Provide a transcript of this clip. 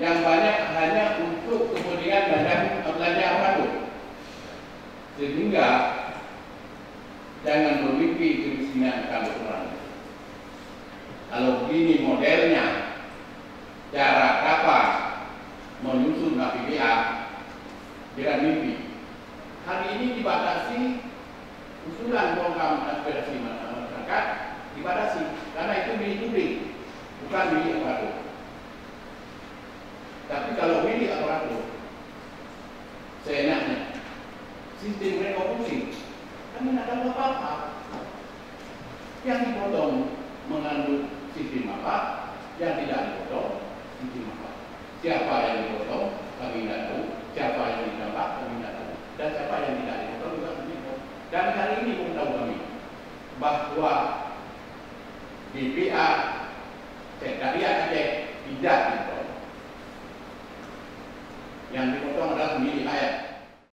yang banyak hanya untuk kepentingan belanja apapun. Sehingga jangan bermimpi kemiskinan kalau kurang. Kalau begini modelnya, cara kapan menyusun KPBA, jangan mimpi. Hari ini dibatasi usulan program aspirasi masyarakat, dibatasi karena itu milik publik, bukan milik aparatur. Tapi kalau milik aparatur, seenaknya sistem mereka pusing, kan tidak ada apa-apa. Yang dipotong mengandung sistem apa, yang tidak dipotong sistem apa. Siapa yang dipotong kami tidak tahu, siapa yang ditambah kami tidak tahu, dan siapa yang tidak dipotong juga kami tahu. Dan hari ini pun tahu kami bahwa BPA Sekretariat Aceh tidak dipotong. Yang dipotong adalah milik rakyat.